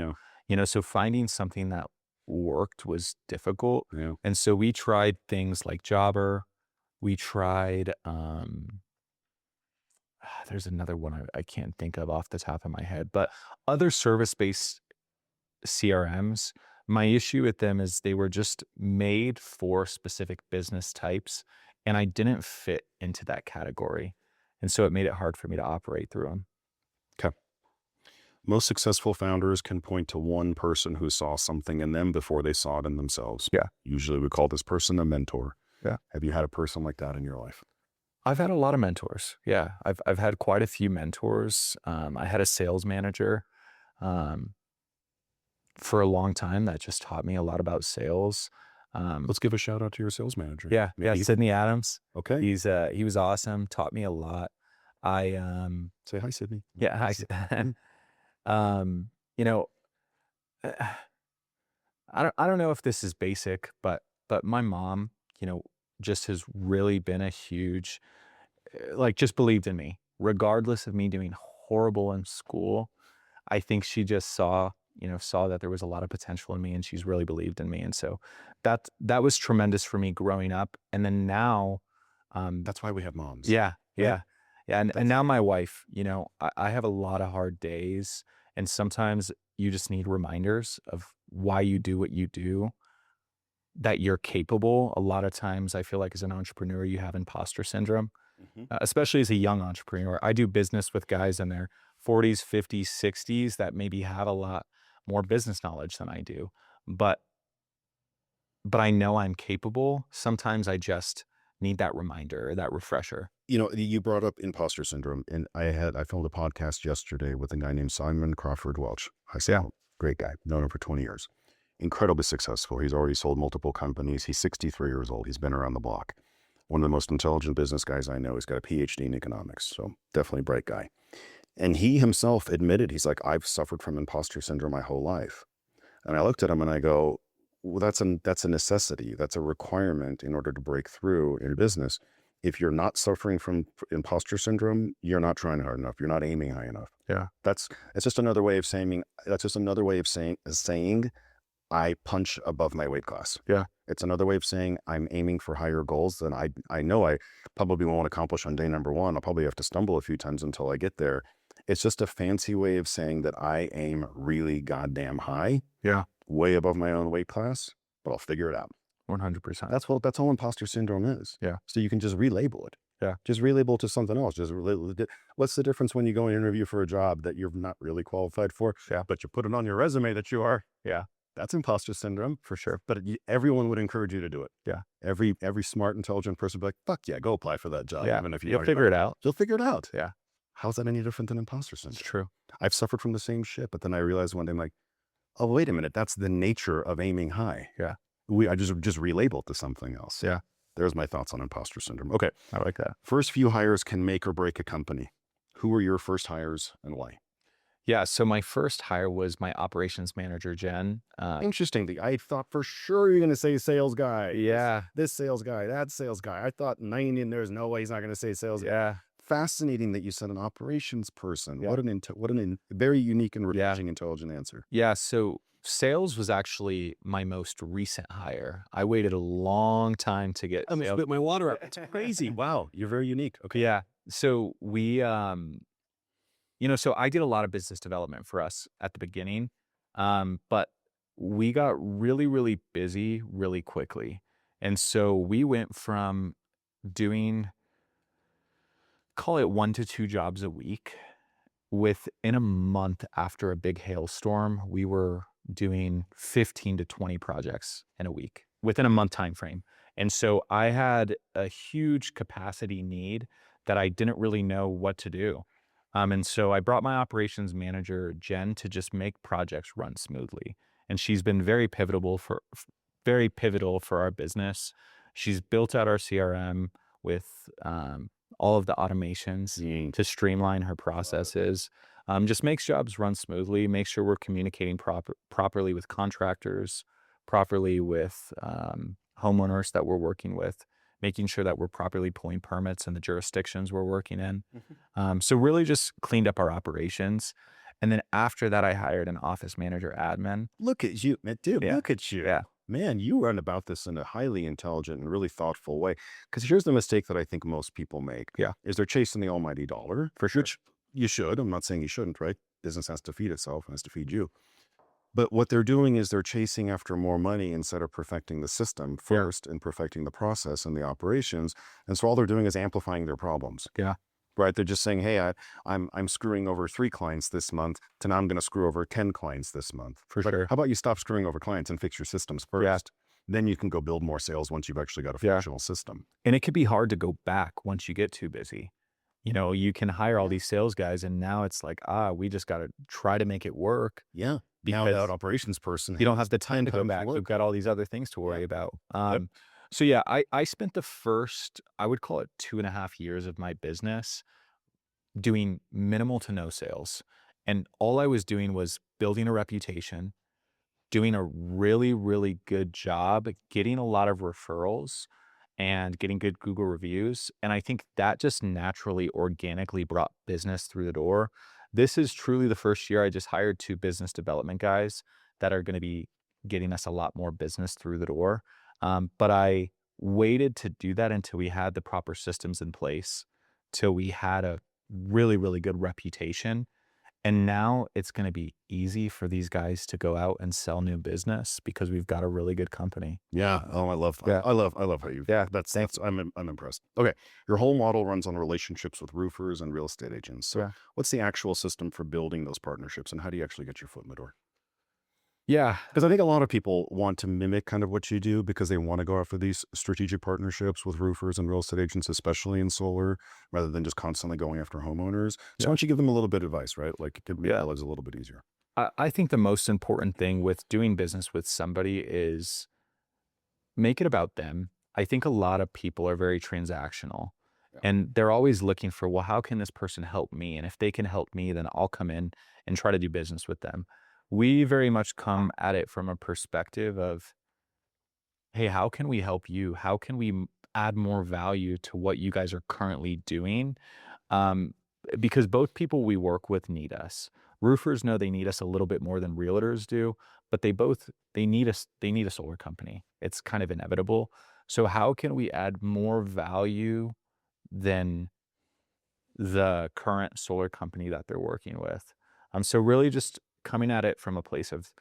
Yeah. so finding something that worked was difficult. Yeah. And so we tried things like Jobber. We tried, there's another one I can't think of off the top of my head, but other service-based CRMs, my issue with them is they were just made for specific business types, and I didn't fit into that category. And so it made it hard for me to operate through them. Okay. Most successful founders can point to one person who saw something in them before they saw it in themselves. Yeah. Usually we call this person a mentor. Yeah. Have you had a person like that in your life? I've had a lot of mentors. Yeah. I've had quite a few mentors. I had a sales manager um, for a long time that just taught me a lot about sales. Let's give a shout out to your sales manager. Yeah. Yeah. Maybe. Sydney Adams. Okay. He was awesome, taught me a lot. I Say hi, Sydney. Yeah, you know, I don't know if this is basic, but my mom, just has really been a huge, like, just believed in me, regardless of me doing horrible in school. I think she just saw that there was a lot of potential in me, and she's really believed in me, and so that was tremendous for me growing up, and then now, That's why we have moms. yeah, Right? yeah, yeah, and That's now my wife, I have a lot of hard days, and sometimes you just need reminders of why you do what you do, that you're capable. A lot of times I feel like as an entrepreneur, you have imposter syndrome, Mhm. especially as a young entrepreneur. I do business with guys in their 40s, 50s, 60s that maybe have a lot more business knowledge than I do. But I know I'm capable. Sometimes I just need that reminder or that refresher. You brought up imposter syndrome, and I filmed a podcast yesterday with a guy named Simon Crawford Welch. I saw Yeah. him. Great guy, known him for 20 years. Incredibly successful. He's already sold multiple companies. He's 63 years old. He's been around the block. One of the most intelligent business guys I know. He's got a PhD in economics, so definitely a bright guy. And he himself admitted, he's like, I've suffered from imposter syndrome my whole life. And I looked at him and I go, well, that's a necessity. That's a requirement in order to break through in business. If you're not suffering from imposter syndrome, you're not trying hard enough. You're not aiming high enough. Yeah. It's just another way of saying, saying I punch above my weight class. Yeah. It's another way of saying I'm aiming for higher goals than I know I probably won't accomplish on day number one. I'll probably have to stumble a few times until I get there. It's just a fancy way of saying that I aim really goddamn high. Yeah. Way above my own weight class, but I'll figure it out. 100%. That's all imposter syndrome is. Yeah. So you can just relabel it. Yeah. Just relabel it to something else. What's the difference when you go and interview for a job that you're not really qualified for? Yeah. But you put it on your resume that you are. Yeah. That's imposter syndrome. For sure. But everyone would encourage you to do it. Yeah. Every smart, intelligent person would be like, fuck yeah, go apply for that job. Yeah. Even if You'll figure it out. You'll figure it out. Yeah. How's that any different than imposter It's syndrome? true. I've suffered from the same shit, but then I realized one day, I'm like, oh, wait a minute. That's the nature of aiming high. Yeah. I just relabeled to something else. Yeah. There's my thoughts on imposter syndrome. Okay. I like that. First few hires can make or break a company. Who were your first hires and why? Yeah. So my first hire was my operations manager, Jen. Interestingly, I thought for sure you're going to say sales guy. Yeah. This sales guy, that sales guy. I thought 90 and there's no way he's not going to say sales guy. Yeah. Fascinating that you said an operations person. Yeah. What an very unique and refreshing, intelligent answer. Yeah. So sales was actually my most recent hire. I waited a long time to get I'm going to sales. spit my water out. It's crazy. Wow. You're very unique. Okay. Yeah. So we, so I did a lot of business development for us at the beginning. But we got really, really busy really quickly. And so we went from doing call it 1 to 2 jobs a week. Within a month after a big hailstorm, we were doing 15 to 20 projects in a week within a month time frame. And so I had a huge capacity need that I didn't really know what to do. And so I brought my operations manager, Jen, to just make projects run smoothly. And she's been very pivotal for our business. She's built out our CRM with all of the automations Mm. to streamline her processes. Just makes jobs run smoothly, make sure we're communicating properly with contractors, properly with homeowners that we're working with, making sure that we're properly pulling permits in the jurisdictions we're working in. So really just cleaned up our operations. And then after that, I hired an office manager admin. Look at you, man, dude. Yeah. Look at you. Yeah. Man, you run about this in a highly intelligent and really thoughtful way. Because here's the mistake that I think most people make Yeah. is they're chasing the almighty dollar, For sure. which you should. I'm not saying you shouldn't, right? Business has to feed itself, it has to feed you. But what they're doing is they're chasing after more money instead of perfecting the system first and perfecting the process and the operations. And so all they're doing is amplifying their problems. Yeah. Right? They're just saying, hey, I'm screwing over 3 clients this month, to now I'm going to screw over 10 clients this month. For But sure. how about you stop screwing over clients and fix your systems first? Yeah. Then you can go build more sales once you've actually got a functional system. And it could be hard to go back once you get too busy. You know, you can hire all these sales guys and now it's like, we just got to try to make it work. Yeah. Now Because that operations person, you don't have the time to time go to back. work. We've got all these other things to worry about. Yep. So yeah, I spent the first, I would call it 2.5 years of my business doing minimal to no sales. And all I was doing was building a reputation, doing a really, really good job, getting a lot of referrals and getting good Google reviews. And I think that just naturally, organically brought business through the door. This is truly the first year I just hired 2 business development guys that are going to be getting us a lot more business through the door. But I waited to do that until we had the proper systems in place, till we had a really, really good reputation. And now it's going to be easy for these guys to go out and sell new business because we've got a really good company. Yeah. Oh, I love how you. Yeah. That's I'm impressed. Okay, your whole model runs on relationships with roofers and real estate agents. So, Yeah. what's the actual system for building those partnerships, and how do you actually get your foot in the door? Yeah. Because I think a lot of people want to mimic kind of what you do because they want to go after these strategic partnerships with roofers and real estate agents, especially in solar, rather than just constantly going after homeowners. So Yeah. why don't you give them a little bit of advice, right? Like, give me Yeah. that lives a little bit easier. I think the most important thing with doing business with somebody is make it about them. I think a lot of people are very transactional. Yeah. And they're always looking for, well, how can this person help me? And if they can help me, then I'll come in and try to do business with them. We very much come at it from a perspective of, hey, how can we help you? How can we add more value to what you guys are currently doing? Because both people we work with need us. Roofers know they need us a little bit more than realtors do, but they need us. They need a solar company. It's kind of inevitable. So how can we add more value than the current solar company that they're working with? So really just coming at it from a place of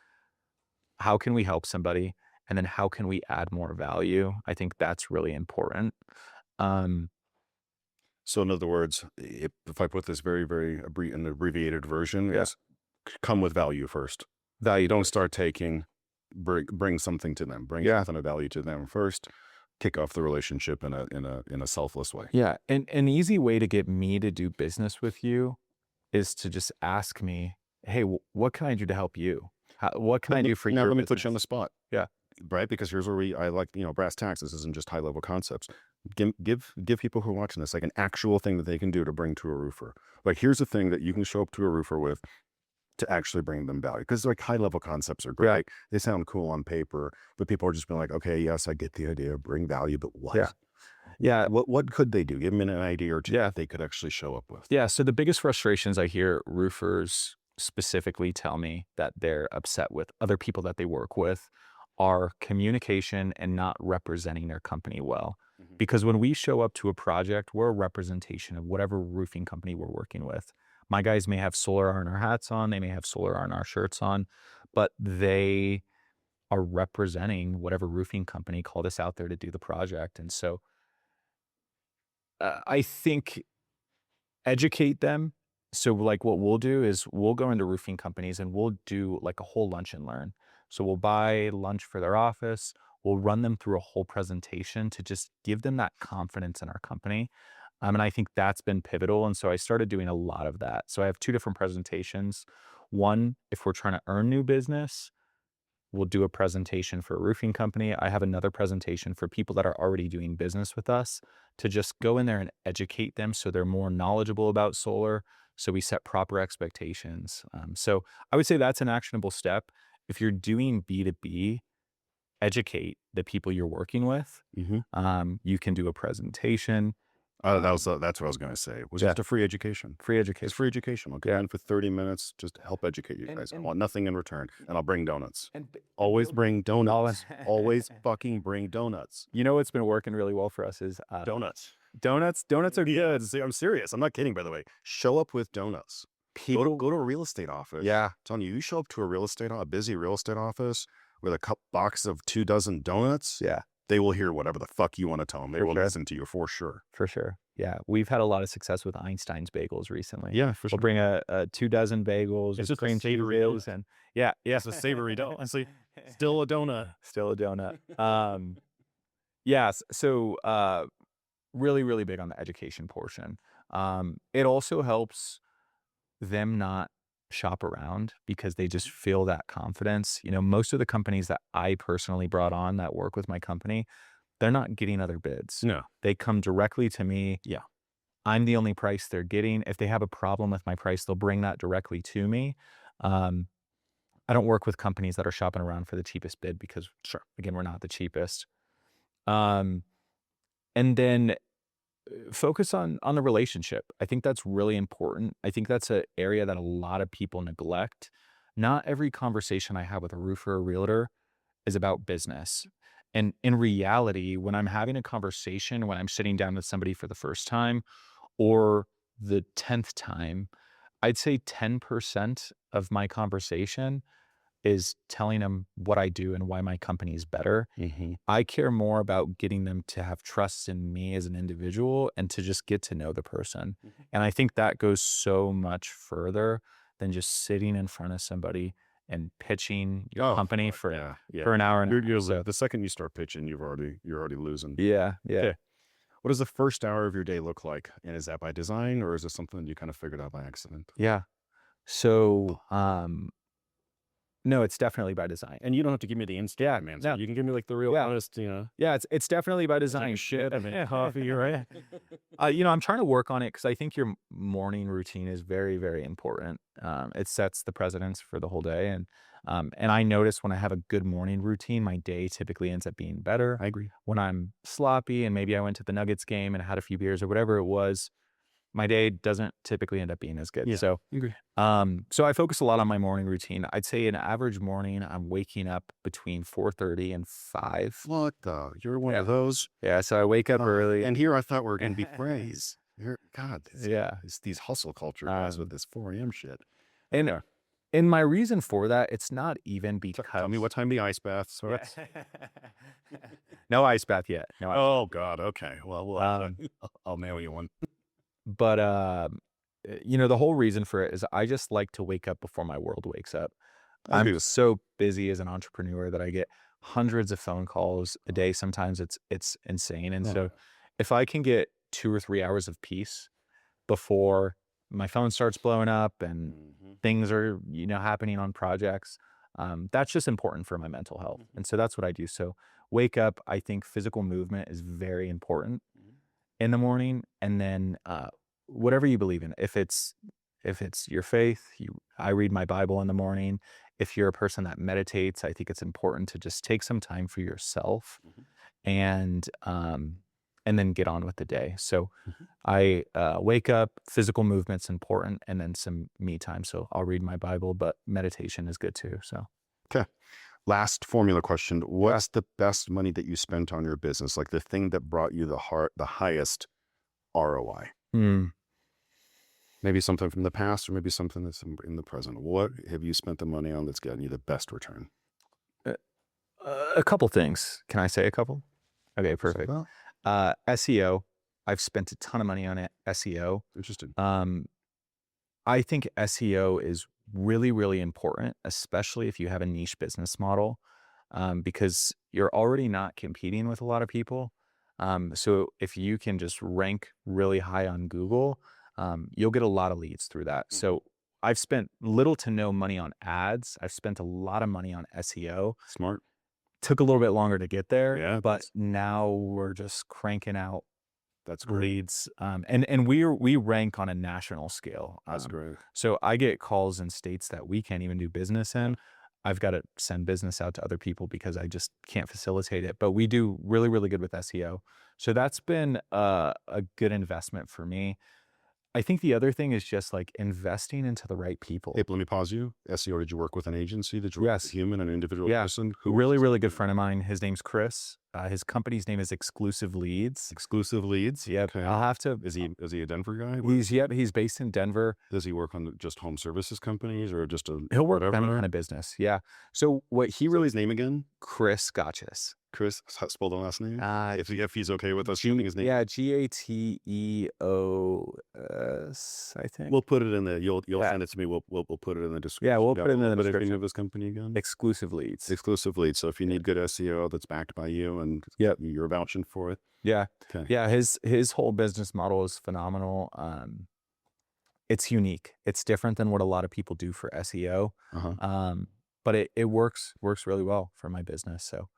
how can we help somebody, and then how can we add more value? I think that's really important. Um, So in other words, if I put this very, very an abbreviated version, Yeah. is come with value first. value. Don't start taking, bring something to them, bring Yeah. something of value to them first. Kick off the relationship in a selfless way. Yeah, and an easy way to get me to do business with you is to just ask me, "Hey, what can I do to help you? What can I do for Now your let me put you on the business?" spot. Yeah. Right, because here's where I like, brass tacks. This isn't just high level concepts. Give people who are watching this like an actual thing that they can do to bring to a roofer. Like, here's a thing that you can show up to a roofer with to actually bring them value. Because like high level concepts are great. Yeah. They sound cool on paper, but people are just being like, okay, yes, I get the idea, bring value, but what? Yeah. Yeah, What could they do? Give them an idea or two Yeah. that they could actually show up with. yeah, so the biggest frustrations I hear roofers specifically tell me that they're upset with other people that they work with are communication and not representing their company well. Mhm. Because when we show up to a project, we're a representation of whatever roofing company we're working with. My guys may have Solar RNR hats on, they may have Solar RNR shirts on, but they are representing whatever roofing company called us out there to do the project. And so I think educate them. So like what we'll do is we'll go into roofing companies and we'll do like a whole lunch and learn. So we'll buy lunch for their office. We'll run them through a whole presentation to just give them that confidence in our company. And I think that's been pivotal. And so I started doing a lot of that. So I have two different presentations. One, if we're trying to earn new business, we'll do a presentation for a roofing company. I have another presentation for people that are already doing business with us to just go in there and educate them so they're more knowledgeable about solar. So we set proper expectations. So I would say that's an actionable step. If you're doing B2B, educate the people you're working with. You can do a presentation. That's what I was going to say. Was Yeah. just a free education. Free It's education. free education. I'll get in for 30 minutes just to help educate you guys. I want nothing in return. And I'll bring donuts. Always bring donuts. Always fucking bring donuts. You know what's been working really well for us is Donuts. donuts. Donuts are Yeah, I'm serious. I'm not kidding, by the way. Show up with donuts. people. Go to a real estate office. Yeah. I'm telling you, you show up to a busy real estate office with a box of 24 donuts. Yeah. They will hear whatever the fuck you want to tell them. They will sure. listen to you for sure. For sure. Yeah. We've had a lot of success with Einstein's bagels recently. Yeah, for We'll bring a 24 bagels. It's with just a cream savory cheese donut. and yeah. It's a savory donut. Honestly, still a donut. Still a donut. Yes. So really, really big on the education portion. It also helps them not shop around because they just feel that confidence. You know, most of the companies that I personally brought on that work with my company, they're not getting other bids. No. They come directly to me. Yeah. I'm the only price they're getting. If they have a problem with my price, they'll bring that directly to me. I don't work with companies that are shopping around for the cheapest bid because, Sure. again, we're not the cheapest. And then focus on the relationship. I think that's really important. I think that's an area that a lot of people neglect. Not every conversation I have with a roofer or realtor is about business. And in reality, when I'm having a conversation, when I'm sitting down with somebody for the first time or the 10th time, I'd say 10% of my conversation is telling them what I do and why my company is better. I care more about getting them to have trust in me as an individual and to just get to know the person. And I think that goes so much further than just sitting in front of somebody and pitching your company for an hour and a half. So, The second you start pitching, you're already losing. yeah. Okay. What does the first hour of your day look like? And is that by design or is it something that you kind of figured out by accident? Yeah. So, no, it's definitely by design. And you don't have to give me the instant man. So no. you can give me like the real honest, Yeah, it's definitely by design. shit. I mean, coffee, right? I'm trying to work on it because I think your morning routine is very, very important. It sets the precedence for the whole day, and I notice when I have a good morning routine, my day typically ends up being better. I agree. When I'm sloppy and maybe I went to the Nuggets game and had a few beers or whatever it was, my day doesn't typically end up being as good. Yeah, So, I agree. so I focus a lot on my morning routine. I'd say an average morning, I'm waking up between 4:30 and 5. What the? You're one of those? Yeah, so I wake up early. And here I thought we were going to be praised. God, Yeah. it's these hustle culture guys with this 4 a.m. shit. And my reason for that, it's not even because Tell me what time the ice bath starts. no ice bath yet. No ice Oh God. Okay. Well, I'll mail you one. But the whole reason for it is I just like to wake up before my world wakes up. I'm so busy as an entrepreneur that I get hundreds of phone calls a day. Sometimes it's insane. And so if I can get 2 or 3 hours of peace before my phone starts blowing up and things are, happening on projects, that's just important for my mental health. And so that's what I do. So wake up, I think physical movement is very important in the morning. And then whatever you believe in, if it's your faith, I read my Bible in the morning. If you're a person that meditates, I think it's important to just take some time for yourself and then get on with the day. So I wake up, physical movement's important, and then some me time. So I'll read my Bible, but meditation is good too. So okay. Last formula question. What's the best money that you spent on your business? Like the thing that brought you the highest ROI? Maybe something from the past or maybe something that's in the present. What have you spent the money on that's gotten you the best return? A couple things. Can I say a couple? Okay, perfect. SEO. I've spent a ton of money on it, SEO. Interesting. Um, I think SEO is really, really important, especially if you have a niche business model, because you're already not competing with a lot of people. So if you can just rank really high on Google, you'll get a lot of leads through that. Mhm. So I've spent little to no money on ads. I've spent a lot of money on SEO. Smart. Took a little bit longer to get there, Yeah, but now we're just cranking out that's great. leads, and we rank on a national scale. That's great. So I get calls in states that we can't even do business Yeah. in. I've got to send business out to other people because I just can't facilitate it. But we do really, really good with SEO. So that's been a good investment for me. I think the other thing is just like investing into the right Hey, people. let me pause you. SEO, did you work with an agency? Did you work with a Yes. human, an individual Yeah. person? Who was Really, this really good company? friend of mine. His name's Chris. His company's name is Exclusive Leads. Exclusive leads? Yep. Okay. I'll have to. Is he a Denver guy? He's based in Denver. Does he work on just home services companies or just a He'll work with any whatever? kind of business. Yeah. So what he Say really his name again? Chris Gotchis. Chris, spell the last name? Uh, If he's okay with us using his name. yeah, Gateos, I think. We'll put it in the you'll Yeah. send it to me. We'll put it in the description. Yeah, we'll put it in the What is the name description. of this company again? Exclusive Leads. Exclusive leads. So if you Yeah. need good SEO that's backed by you and Yep. you're vouching for it. Yeah. Okay. Yeah. His whole business model is phenomenal. It's unique. It's different than what a lot of people do for SEO. Uh-huh. But it works really well for my business. So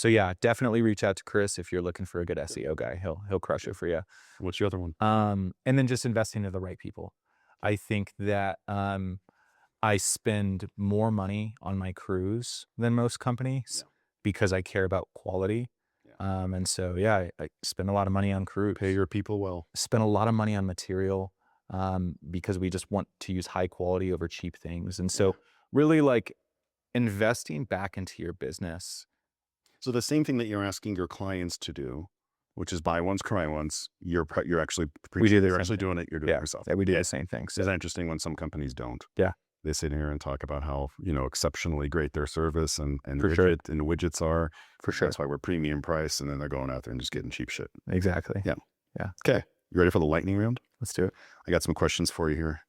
yeah, definitely reach out to Chris if you're looking for a good SEO guy. He'll crush it for you. What's your other one? And then just investing in the right people. I think that I spend more money on my crews than most companies Yeah. because I care about quality. Yeah. And so yeah, I spend a lot of money on crews. Pay your people well. Spend a lot of money on material because we just want to use high quality over cheap things. And so really like investing back into your business. So the same thing that you're asking your clients to do, which is buy once, cry once, you're actually We do the you're same actually thing. doing it. You're doing it yourself. Yeah, we do the same things. It's interesting when some companies don't. Yeah. They sit here and talk about how, exceptionally great their service and For sure. widgets are. For sure. That's why we're premium price. And then they're going out there and just getting cheap shit. Exactly. Yeah. Yeah. Okay. You ready for the lightning round? Let's do it. I got some questions for you here.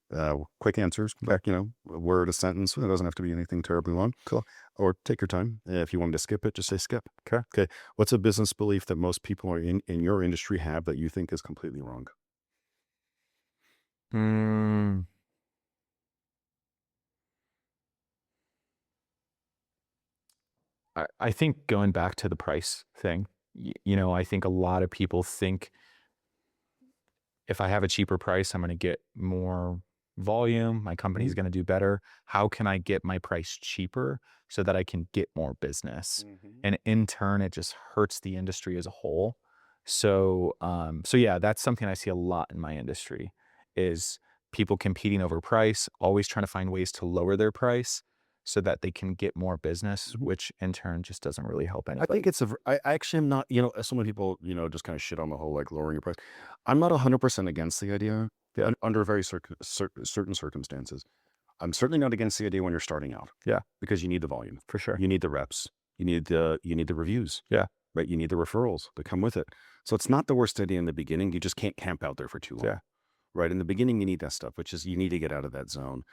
Quick answers, like, a word, a sentence. It doesn't have to be anything terribly long. Cool. Or take your time. If you want me to skip it, just say skip. Okay. Okay. What's a business belief that most people are in your industry have that you think is completely wrong? I think going back to the price thing, I think a lot of people think if I have a cheaper price, I'm going to get more volume. My company's going to do better. How can I get my price cheaper so that I can get more business? And in turn, it just hurts the industry as a whole. So yeah, that's something I see a lot in my industry is people competing over price, always trying to find ways to lower their price so that they can get more business, which in turn just doesn't really help I anybody. think it's I actually am not, so many people, just kind of shit on the whole, like lowering your price. I'm not 100% against the idea under very certain circumstances. I'm certainly not against the idea when you're starting out. Yeah. Because you need the volume. For sure. You need the reps. You need the reviews. Yeah. Right. You need the referrals that come with it. So it's not the worst idea in the beginning. You just can't camp out there for too long. Yeah. Right. In the beginning, you need that stuff, which is you need to get out of that zone.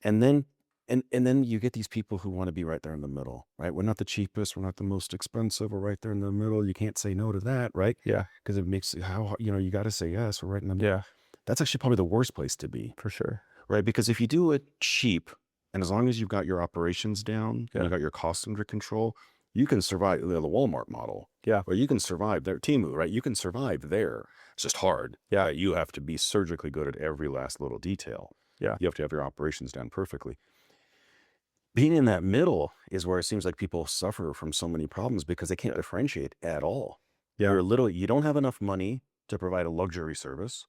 And then and then you get these people who want to be right there in the middle, right? We're not the cheapest, we're not the most expensive, we're right there in the middle. You can't say no to that, right? Yeah. Because it makes you got to say yes. We're right in the middle. Yeah. That's actually probably the worst place to be, For sure. right? Because if you do it cheap, and as long as you've got your operations down, Yeah. and you've got your costs under control, you can survive the Walmart model. Yeah. Or you can survive there. Temu, right? You can survive there. It's just hard. Yeah. You have to be surgically good at every last little detail. Yeah. You have to have your operations down perfectly. Being in that middle is where it seems like people suffer from so many problems because they can't differentiate at all. Yeah. You don't have enough money to provide a luxury service,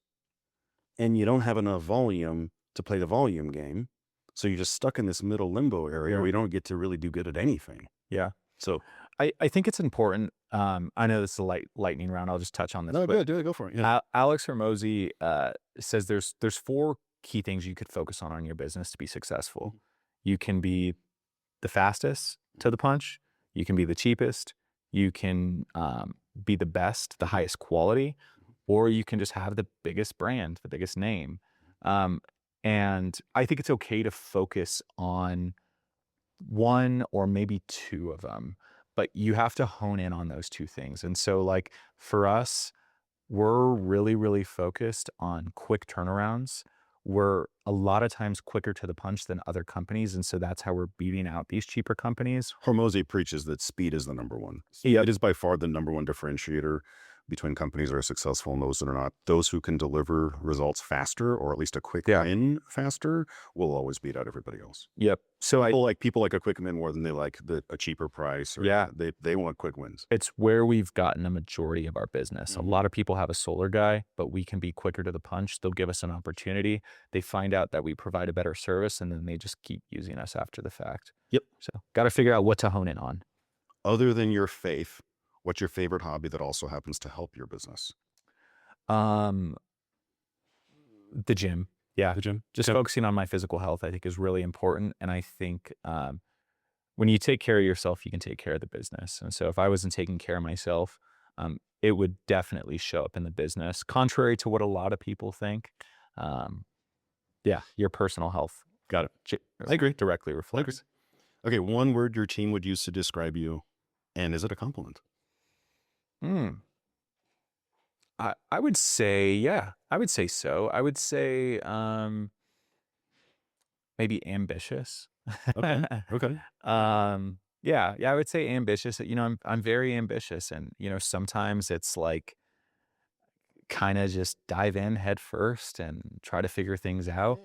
and you don't have enough volume to play the volume game. So you're just stuck in this middle limbo area where you don't get to really do good at anything. Yeah. So I think it's important. I know this is a lightning round. I'll just touch on this. no, but do it, go for it. Yeah. Alex Hermosi says there's 4 key things you could focus on your business to be successful. You can be the fastest to the punch. You can be the cheapest. You can be the best, the highest quality, or you can just have the biggest brand, the biggest name. Um, and I think it's okay to focus on one or maybe two of them, but you have to hone in on those two things. And so, like for us, we're really, really focused on quick turnarounds. We're a lot of times quicker to the punch than other companies. And so that's how we're beating out these cheaper companies. Hormozy preaches that speed is the number one. Yep. It is by far the number one differentiator between companies that are successful and those that are not. Those who can deliver results faster, or at least a quick Yeah. win faster, will always beat out everybody else. Yep. So People like a quick win more than they like a cheaper price. Or yeah, they want quick wins. it's where we've gotten a majority of our business. A Mhm. lot of people have a solar guy, but we can be quicker to the punch. They'll give us an opportunity. They find out that we provide a better service, and then they just keep using us after the fact. Yep. So got to figure out what to hone in on. Other than your faith, what's your favorite hobby that also happens to help your business? Um, the gym. Yeah. The gym. Just focusing on my physical health, I think is really important. And I think, when you take care of yourself, you can take care of the business. And so if I wasn't taking care of myself, it would definitely show up in the business, contrary to what a lot of people think. Um, yeah, your personal health Got it. j- I agree. directly reflects. Okay, one word your team would use to describe you, and is it a compliment? Hmm. I would say, yeah, I would say so. I would say, maybe ambitious. Okay. Okay. Yeah, I would say ambitious. I'm very ambitious, and sometimes it's like kind of just dive in head first and try to figure things out.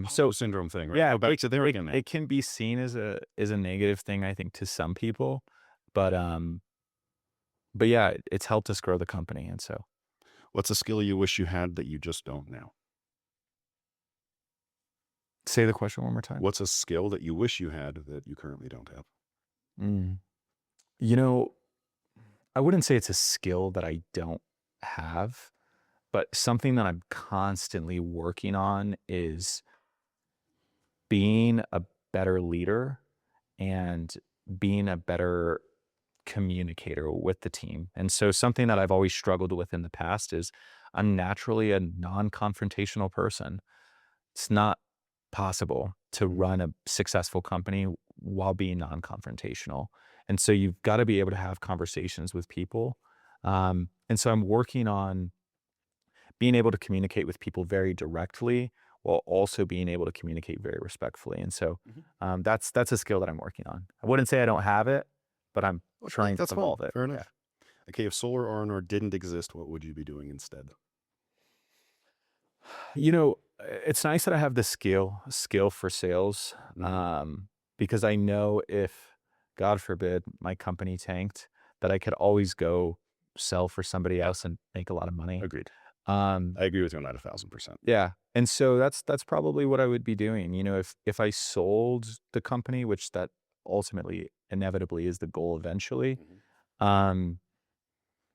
So Syndrome thing, right? yeah, Go back to there again, man. it can be seen as a negative thing, I think, to some people, but yeah, it's helped us grow the company, and so What's a skill you wish you had that you just don't now? say the question one more time. What's a skill that you wish you had that you currently don't have? Mm. You know, I wouldn't say it's a skill that I don't have, but something that I'm constantly working on is being a better leader and being a better communicator with the team. And so something that I've always struggled with in the past is I'm naturally a non-confrontational person. It's not possible to run a successful company while being non-confrontational. And so you've got to be able to have conversations with people. And so I'm working on being able to communicate with people very directly while also being able to communicate very respectfully. And so Mhm. that's a skill that I'm working on. I wouldn't say I don't have it, but I'm Okay, trying to that's fine. evolve it. Fair Yeah. enough. Okay, if Solar RNR didn't exist, what would you be doing instead? It's nice that I have the skill for sales, Mhm. because I know if, God forbid, my company tanked, that I could always go sell for somebody else and make a lot of money. Agreed. Um, I agree with you on that 1,000%. yeah, and so that's probably what I would be doing. If I sold the company, which that ultimately, inevitably is the goal eventually, Mhm. um,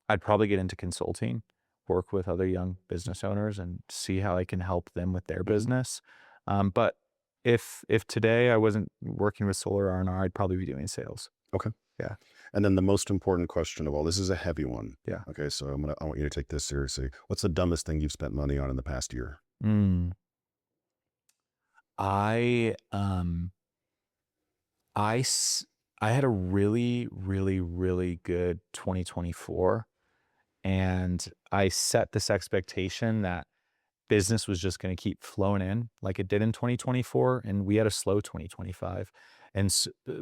I'd probably get into consulting, work with other young business owners and see how I can help them with their Mhm. business. But if today I wasn't working with Solar R&R, I'd probably be doing sales. Okay. Yeah. And then the most important question of all, this is a heavy one. Yeah. Okay, so I want you to take this seriously. What's the dumbest thing you've spent money on in the past year? Mm. I I s- I had a really, really, really good 2024, and I set this expectation that business was just going to keep flowing in like it did in 2024, and we had a slow 2025,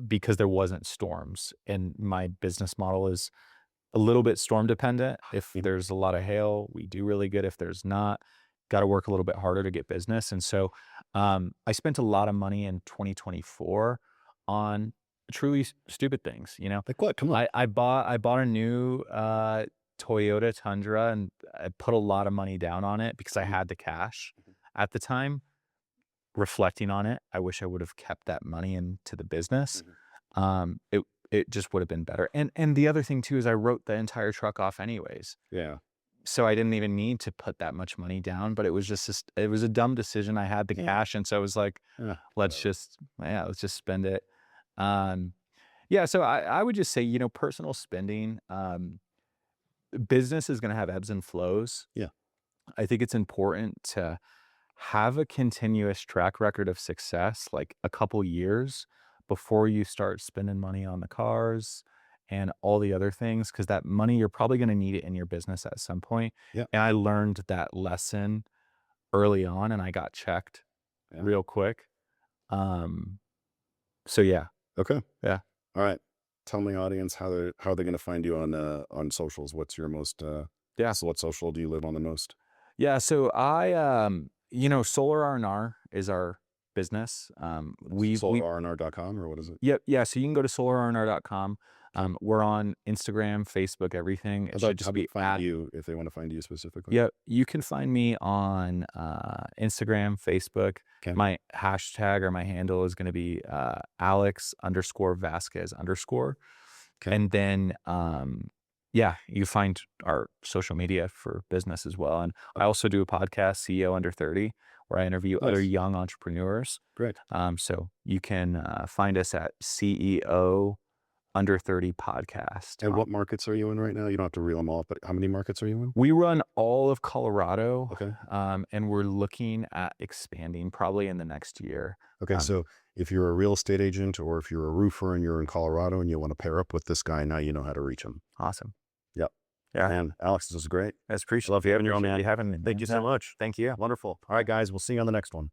because there wasn't storms, and my business model is a little bit storm dependent. If Mhm. there's a lot of hail, we do really good. If there's not, got to work a little bit harder to get business. And so I spent a lot of money in 2024 on truly stupid things. Like what? Come on. I bought a new Toyota Tundra, and I put a lot of money down on it because I Mhm. had the cash Mhm. at the time. Reflecting on it, I wish I would have kept that money into the business. Mhm. It just would have been better. And the other thing too is I wrote the entire truck off anyways. Yeah. So I didn't even need to put that much money down, but it was it was a dumb decision. I had the Yeah. cash, and so I was like, Yeah. let's just spend it. Yeah, so I would just say, personal spending, business is going to have ebbs and flows. Yeah. I think it's important to have a continuous track record of success, like a couple years before you start spending money on the cars and all the other things, because that money, you're probably going to need it in your business at some point. Yeah. And I learned that lesson early on and I got checked Yeah. real quick. Um, so yeah, Okay. yeah. All right. Tell my audience how they're going to find you on socials. What's your most Yeah. so what social do you live on the most? Yeah, so Solar RNR is our business. We SolarRNR.com or what is it? Yep, yeah, so you can go to solarrnr.com. We're on Instagram, Facebook, everything. It should How just do they be find you if they want to find you specifically? yeah, you can find me on Instagram, Facebook. Okay. My hashtag or my handle is going to be Alex underscore Vasquez underscore. Okay. And then, yeah, you find our social media for business as well. And I also do a podcast, CEO Under 30, where I interview other Nice. young entrepreneurs. Great. So you can find us at CEO Under 30 podcast. And what markets are you in right now? You don't have to reel them off, but how many markets are you in? We run all of Colorado, Okay. and we're looking at expanding probably in the next year. Okay. So if you're a real estate agent or if you're a roofer and you're in Colorado and you want to pair up with this guy, now you know how to reach him. Awesome. Yep. Yeah. And Alex, this was great. That's appreciate Love you having you on, appreciate man. you having me. Thank you so much. Thank you. Wonderful. All right, guys. We'll see you on the next one.